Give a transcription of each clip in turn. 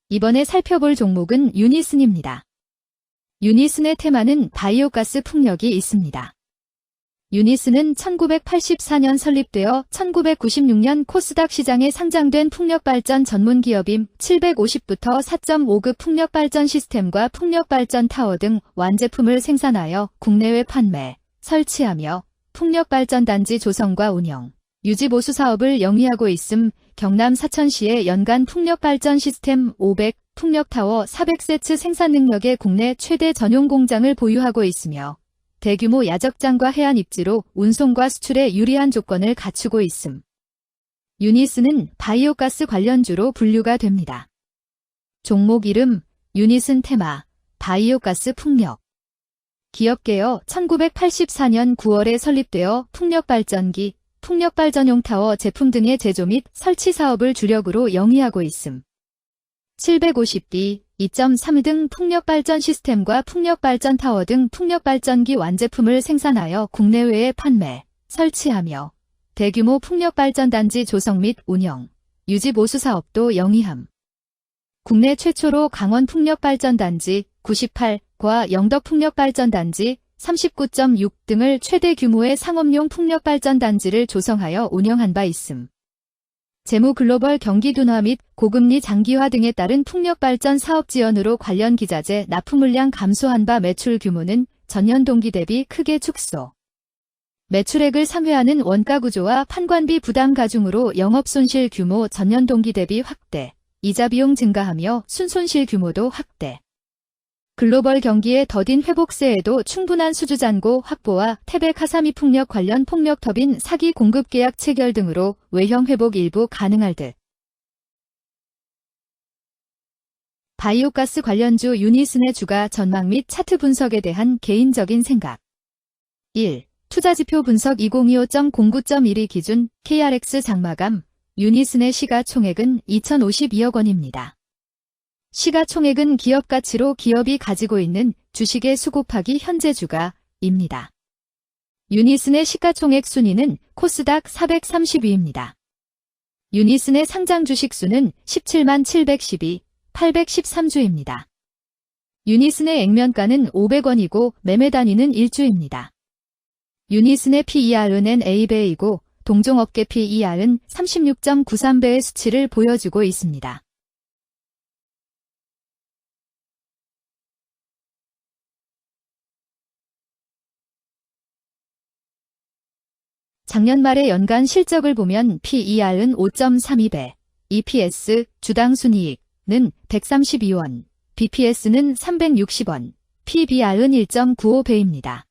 이번에 살펴볼 종목은 유니슨입니다. 유니슨의 테마는 바이오가스 풍력이 있습니다. 유니슨은 1984년 설립되어 1996년 코스닥 시장에 상장된 풍력발전 전문기업임 750부터 4.5급 풍력발전 시스템과 풍력발전 타워 등 완제품을 생산하여 국내외 판매, 설치하며 풍력발전단지 조성과 운영, 유지 보수 사업을 영위하고 있음 경남 사천시의 연간 풍력발전 시스템 500, 풍력타워 400세트 생산 능력의 국내 최대 전용 공장을 보유하고 있으며 대규모 야적장과 해안 입지로 운송과 수출에 유리한 조건을 갖추고 있음. 유니슨은 바이오가스 관련주로 분류가 됩니다. 종목 이름 유니슨 테마 바이오가스 풍력. 기업개요 1984년 9월에 설립되어 풍력발전기, 풍력발전용 타워 제품 등의 제조 및 설치 사업을 주력으로 영위하고 있음. 750B, 2.3 등 풍력발전 시스템과 풍력발전 타워 등 풍력발전기 완제품을 생산하여 국내외에 판매, 설치하며 대규모 풍력발전단지 조성 및 운영, 유지 보수 사업도 영위함. 국내 최초로 강원 풍력발전단지 98과 영덕 풍력발전단지 39.6 등을 최대 규모의 상업용 풍력발전단지를 조성하여 운영한 바 있음. 재무 글로벌 경기 둔화 및 고금리 장기화 등에 따른 풍력발전 사업 지연으로 관련 기자재 납품 물량 감소한 바 매출 규모는 전년 동기 대비 크게 축소. 매출액을 상회하는 원가 구조와 판관비 부담 가중으로 영업손실 규모 전년 동기 대비 확대, 이자 비용 증가하며 순손실 규모도 확대. 글로벌 경기의 더딘 회복세에도 충분한 수주 잔고 확보와 태백 하사미 풍력 관련 폭력 터빈 사기 공급 계약 체결 등으로 외형 회복 일부 가능할 듯. 바이오가스 관련주 유니슨의 주가 전망 및 차트 분석에 대한 개인적인 생각. 1. 투자지표 분석 2025.09.12 기준 KRX 장마감 유니슨의 시가총액은 2,052억 원입니다. 시가총액은 기업가치로 기업이 가지고 있는 주식의 수 곱하기 현재 주가입니다. 유니슨의 시가총액 순위는 코스닥 430위입니다. 유니슨의 상장 주식 수는 177만 712, 813주입니다. 유니슨의 액면가는 500원이고 매매 단위는 1주입니다. 유니슨의 PER은 NA배이고 동종업계 PER은 36.93배의 수치를 보여주고 있습니다. 작년 말의 연간 실적을 보면 PER은 5.32배, EPS, 주당 순이익은 132원, BPS는 360원, PBR은 1.95배입니다.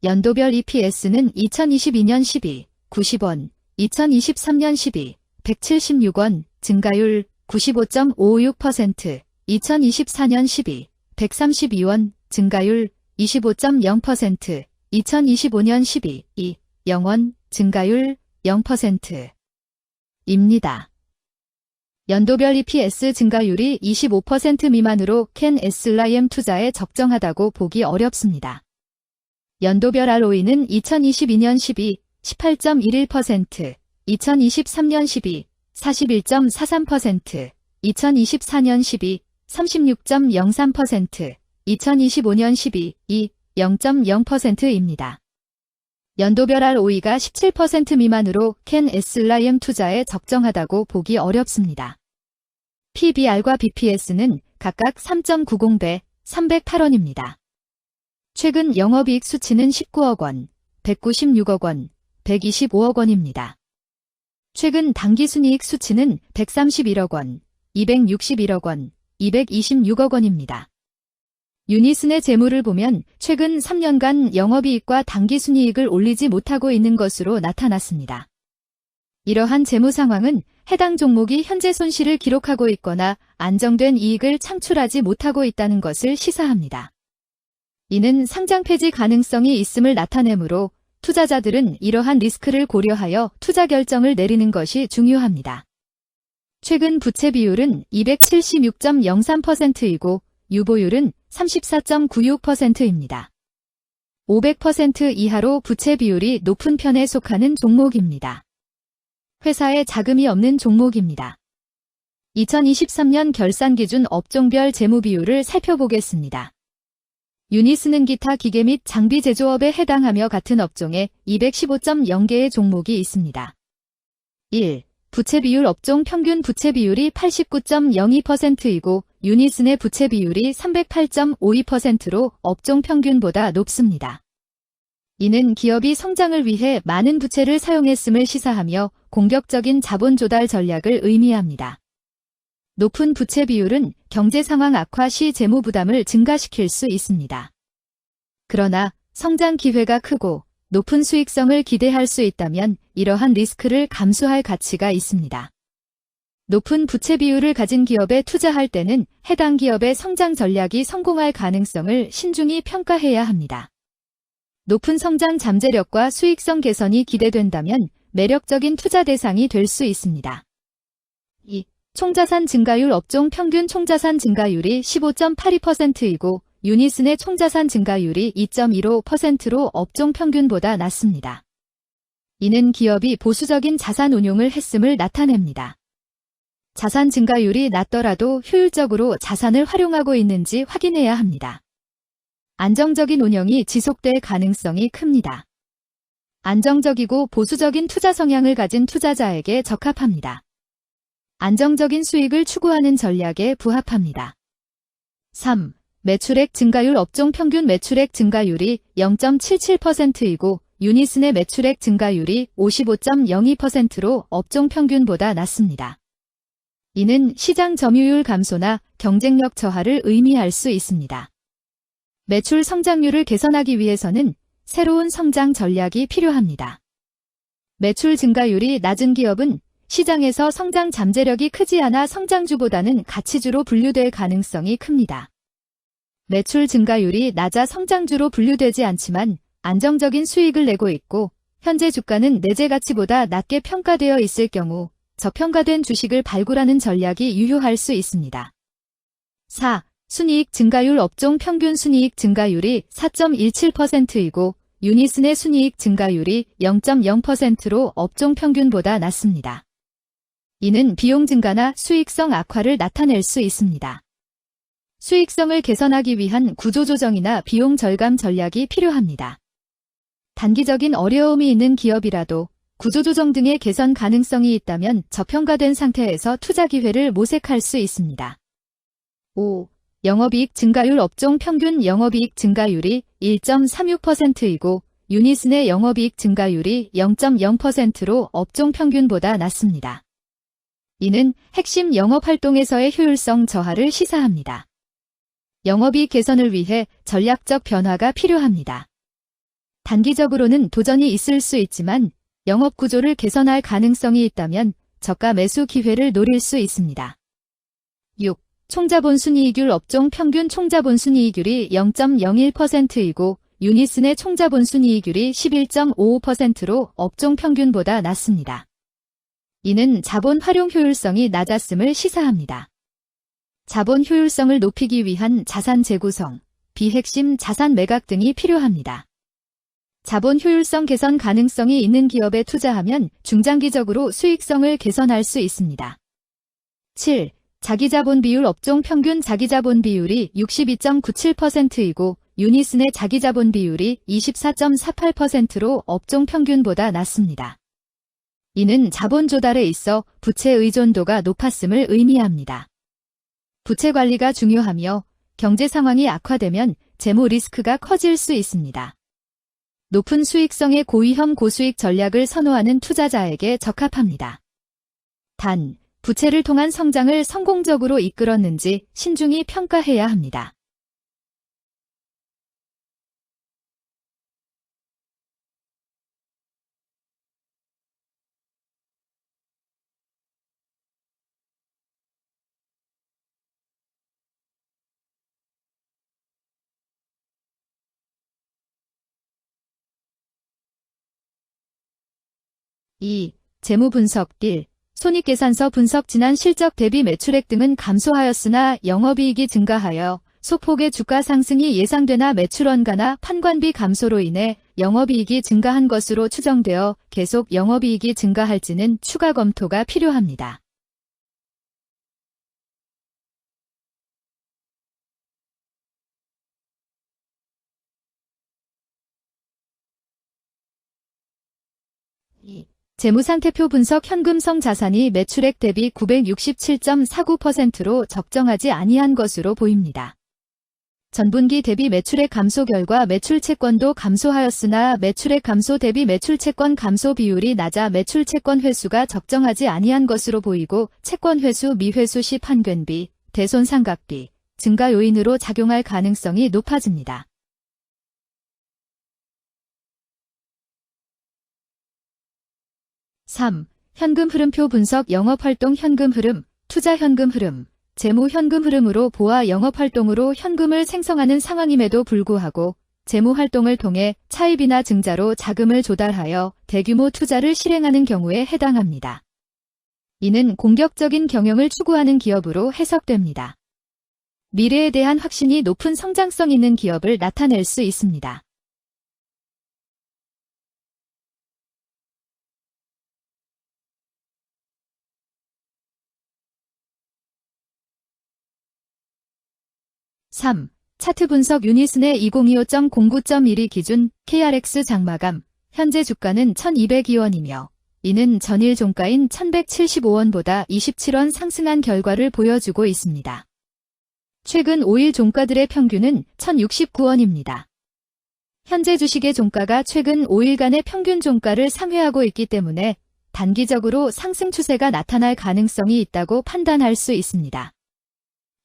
연도별 EPS는 2022년 12, 90원, 2023년 12, 176원, 증가율 95.56%, 2024년 12, 132원, 증가율 25.0%, 2025년 12, 2, 0원, 증가율 0%입니다. 연도별 EPS 증가율이 25% 미만으로 캔 SLIM 투자에 적정하다고 보기 어렵습니다. 연도별 ROE는 2022년 12, 18.11%, 2023년 12, 41.43%, 2024년 12, 36.03%, 2025년 12, 2, 0.0%입니다. 연도별 ROE가 17% 미만으로 캔 SLIM 투자에 적정하다고 보기 어렵습니다. PBR과 BPS는 각각 3.90배, 308원입니다. 최근 영업이익 수치는 19억 원, 196억 원, 125억 원입니다. 최근 당기순이익 수치는 131억 원, 261억 원, 226억 원입니다. 유니슨의 재무를 보면 최근 3년간 영업이익과 당기순이익을 올리지 못하고 있는 것으로 나타났습니다. 이러한 재무 상황은 해당 종목이 현재 손실을 기록하고 있거나 안정된 이익을 창출하지 못하고 있다는 것을 시사합니다. 이는 상장 폐지 가능성이 있음을 나타내므로 투자자들은 이러한 리스크를 고려하여 투자 결정을 내리는 것이 중요합니다. 최근 부채 비율은 276.03%이고 유보율은 34.96%입니다. 500% 이하로 부채 비율이 높은 편에 속하는 종목입니다. 회사에 자금이 없는 종목입니다. 2023년 결산 기준 업종별 재무 비율을 살펴보겠습니다. 유니스는 기타 기계 및 장비 제조업에 해당하며 같은 업종에 215.0개의 종목이 있습니다. 1. 부채 비율 업종 평균 부채 비율이 89.02%이고 유니슨의 부채 비율이 308.52%로 업종 평균보다 높습니다. 이는 기업이 성장을 위해 많은 부채를 사용했음을 시사하며 공격적인 자본 조달 전략을 의미합니다. 높은 부채 비율은 경제 상황 악화 시 재무 부담을 증가시킬 수 있습니다. 그러나 성장 기회가 크고 높은 수익성을 기대할 수 있다면 이러한 리스크를 감수할 가치가 있습니다. 높은 부채 비율을 가진 기업에 투자할 때는 해당 기업의 성장 전략이 성공할 가능성을 신중히 평가해야 합니다. 높은 성장 잠재력과 수익성 개선이 기대된다면 매력적인 투자 대상이 될 수 있습니다. 2. 총자산 증가율 업종 평균 총자산 증가율이 15.82%이고 유니슨의 총자산 증가율이 2.15%로 업종 평균보다 낮습니다. 이는 기업이 보수적인 자산 운용을 했음을 나타냅니다. 자산 증가율이 낮더라도 효율적으로 자산을 활용하고 있는지 확인해야 합니다. 안정적인 운영이 지속될 가능성이 큽니다. 안정적이고 보수적인 투자 성향을 가진 투자자에게 적합합니다. 안정적인 수익을 추구하는 전략에 부합합니다. 3. 매출액 증가율 업종 평균 매출액 증가율이 0.77%이고 유니슨의 매출액 증가율이 55.02%로 업종 평균보다 낮습니다. 이는 시장 점유율 감소나 경쟁력 저하를 의미할 수 있습니다. 매출 성장률을 개선하기 위해서는 새로운 성장 전략이 필요합니다. 매출 증가율이 낮은 기업은 시장에서 성장 잠재력이 크지 않아 성장주보다는 가치주로 분류될 가능성이 큽니다. 매출 증가율이 낮아 성장주로 분류되지 않지만 안정적인 수익을 내고 있고 현재 주가는 내재 가치보다 낮게 평가되어 있을 경우 저평가된 주식을 발굴하는 전략이 유효할 수 있습니다. 4. 순이익 증가율 업종 평균 순이익 증가율이 4.17%이고 유니슨의 순이익 증가율이 0.0%로 업종 평균보다 낮습니다. 이는 비용 증가나 수익성 악화를 나타낼 수 있습니다. 수익성을 개선하기 위한 구조조정이나 비용 절감 전략이 필요합니다. 단기적인 어려움이 있는 기업이라도 구조조정 등의 개선 가능성이 있다면 저평가된 상태에서 투자 기회를 모색할 수 있습니다. 5. 영업이익 증가율 업종 평균 영업이익 증가율이 1.36%이고 유니슨의 영업이익 증가율이 0.0%로 업종 평균보다 낮습니다. 이는 핵심 영업활동에서의 효율성 저하를 시사합니다. 영업이익 개선을 위해 전략적 변화가 필요합니다. 단기적으로는 도전이 있을 수 있지만 영업 구조를 개선할 가능성이 있다면 저가 매수 기회를 노릴 수 있습니다. 6. 총자본 순이익률 업종 평균 총자본 순이익률이 0.01%이고 유니슨의 총자본 순이익률이 11.55%로 업종 평균보다 낮습니다. 이는 자본 활용 효율성이 낮았음을 시사합니다. 자본 효율성을 높이기 위한 자산 재구성, 비핵심 자산 매각 등이 필요합니다. 자본 효율성 개선 가능성이 있는 기업에 투자하면 중장기적으로 수익성을 개선할 수 있습니다. 7. 자기자본 비율 업종 평균 자기자본 비율이 62.97%이고 유니슨의 자기자본 비율이 24.48%로 업종 평균보다 낮습니다. 이는 자본 조달에 있어 부채 의존도가 높았음을 의미합니다. 부채 관리가 중요하며 경제 상황이 악화되면 재무 리스크가 커질 수 있습니다. 높은 수익성의 고위험 고수익 전략을 선호하는 투자자에게 적합합니다. 단, 부채를 통한 성장을 성공적으로 이끌었는지 신중히 평가해야 합니다. (2) 재무 분석 1. 손익계산서 분석 지난 실적 대비 매출액 등은 감소하였으나 영업이익이 증가하여 소폭의 주가 상승이 예상되나 매출 원가나 판관비 감소로 인해 영업이익이 증가한 것으로 추정되어 계속 영업이익이 증가할지는 추가 검토가 필요합니다. 2. 재무상태표 분석 현금성 자산이 매출액 대비 967.49%로 적정하지 아니한 것으로 보입니다. 전분기 대비 매출액 감소 결과 매출채권도 감소하였으나 매출액 감소 대비 매출채권 감소 비율이 낮아 매출채권 회수가 적정하지 아니한 것으로 보이고 채권 회수 미회수 시 판권비, 대손상각비 증가 요인으로 작용할 가능성이 높아집니다. 3. 현금 흐름표 분석 영업활동 현금 흐름, 투자 현금 흐름, 재무 현금 흐름으로 보아 영업활동으로 현금을 생성하는 상황임에도 불구하고 재무활동을 통해 차입이나 증자로 자금을 조달하여 대규모 투자를 실행하는 경우에 해당합니다. 이는 공격적인 경영을 추구하는 기업으로 해석됩니다. 미래에 대한 확신이 높은 성장성 있는 기업을 나타낼 수 있습니다. (3) 차트 분석 유니슨의 2025.09.12 기준 KRX 장마감 현재 주가는 1202원이며 이는 전일 종가인 1175원보다 27원 상승한 결과를 보여주고 있습니다. 최근 5일 종가들의 평균은 1069원입니다. 현재 주식의 종가가 최근 5일간의 평균 종가를 상회하고 있기 때문에 단기적으로 상승 추세가 나타날 가능성이 있다고 판단할 수 있습니다.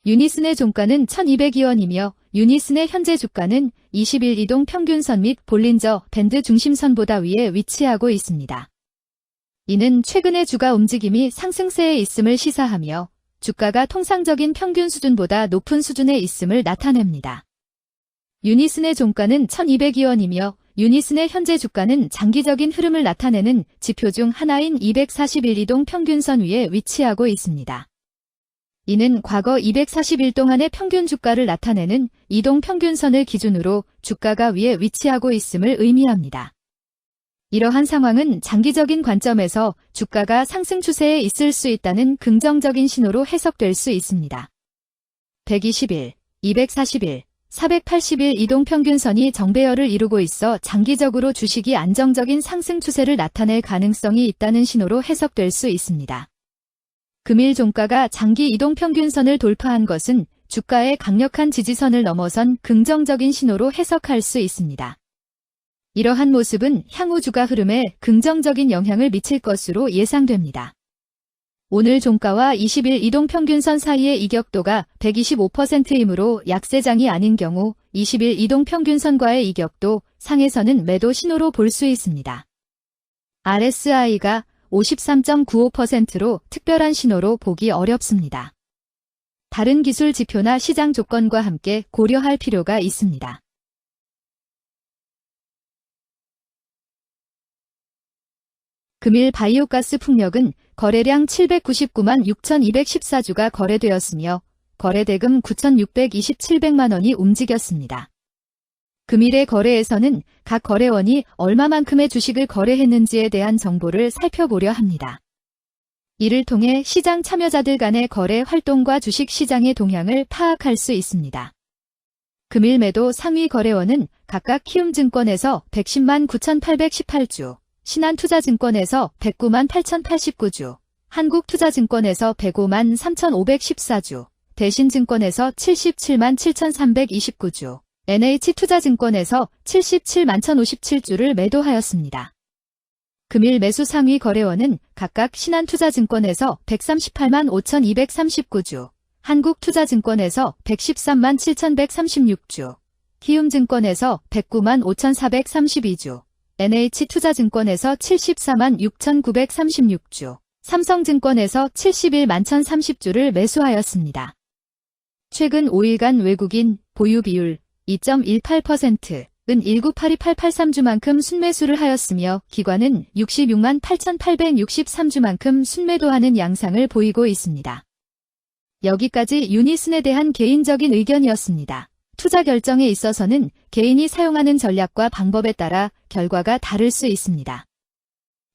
유니슨의 종가는 1202원이며 유니슨의 현재 주가는 20일 이동 평균선 및 볼린저 밴드 중심선보다 위에 위치하고 있습니다. 이는 최근의 주가 움직임이 상승세에 있음을 시사하며 주가가 통상적인 평균 수준보다 높은 수준에 있음을 나타냅니다. 유니슨의 종가는 1202원이며 유니슨의 현재 주가는 장기적인 흐름을 나타내는 지표 중 하나인 241 이동 평균선 위에 위치하고 있습니다. 이는 과거 240일 동안의 평균 주가를 나타내는 이동 평균선을 기준으로 주가가 위에 위치하고 있음을 의미합니다. 이러한 상황은 장기적인 관점에서 주가가 상승 추세에 있을 수 있다는 긍정적인 신호로 해석될 수 있습니다. 120일, 240일, 480일 이동평균선이 정배열을 이루고 있어 장기적으로 주식이 안정적인 상승 추세를 나타낼 가능성이 있다는 신호로 해석될 수 있습니다. 금일 종가가 장기 이동평균선을 돌파한 것은 주가의 강력한 지지선을 넘어선 긍정적인 신호로 해석할 수 있습니다. 이러한 모습은 향후 주가 흐름에 긍정적인 영향을 미칠 것으로 예상됩니다. 오늘 종가와 20일 이동평균선 사이의 이격도가 125%이므로 약세장이 아닌 경우 20일 이동평균선과의 이격도 상에서는 매도 신호로 볼 수 있습니다. RSI가 53.95%로 특별한 신호로 보기 어렵습니다. 다른 기술 지표나 시장 조건과 함께 고려할 필요가 있습니다. 금일 바이오가스 풍력은 거래량 799만 6,214주가 거래되었으며 거래대금 9,627백만 원이 움직였습니다. 금일의 거래에서는 각 거래원이 얼마만큼의 주식을 거래했는지에 대한 정보를 살펴보려 합니다. 이를 통해 시장 참여자들 간의 거래 활동과 주식 시장의 동향을 파악할 수 있습니다. 금일 매도 상위 거래원은 각각 키움증권에서 110만 9,818주, 신한투자증권에서 109만 8,089주, 한국투자증권에서 105만 3,514주, 대신증권에서 77만 7,329주, NH투자증권에서 77만 1,057주를 매도하였습니다. 금일 매수 상위 거래원은 각각 신한투자증권에서 138만 5,239주, 한국투자증권에서 113만 7,136주, 키움증권에서 109만 5,432주, NH투자증권에서 74만 6,936주, 삼성증권에서 71만 1,030주를 매수하였습니다. 최근 5일간 외국인 보유 비율 2.18%은 1982883주만큼 순매수를 하였으며 기관은 66만 8,863주만큼 순매도하는 양상을 보이고 있습니다. 여기까지 유니슨에 대한 개인적인 의견이었습니다. 투자 결정에 있어서는 개인이 사용하는 전략과 방법에 따라 결과가 다를 수 있습니다.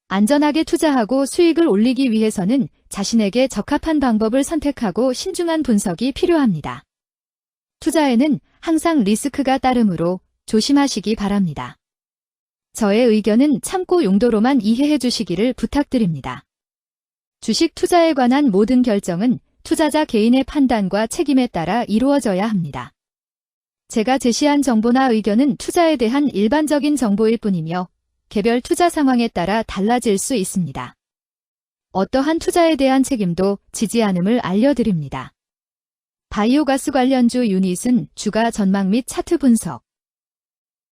안전하게 투자하고 수익을 올리기 위해서는 자신에게 적합한 방법을 선택하고 신중한 분석이 필요합니다. 투자에는 항상 리스크가 따르므로 조심하시기 바랍니다. 저의 의견은 참고 용도로만 이해해 주시기를 부탁드립니다. 주식 투자에 관한 모든 결정은 투자자 개인의 판단과 책임에 따라 이루어져야 합니다. 제가 제시한 정보나 의견은 투자에 대한 일반적인 정보일 뿐이며 개별 투자 상황에 따라 달라질 수 있습니다. 어떠한 투자에 대한 책임도 지지 않음을 알려드립니다. 바이오가스 관련주 유닛은 주가 전망 및 차트 분석,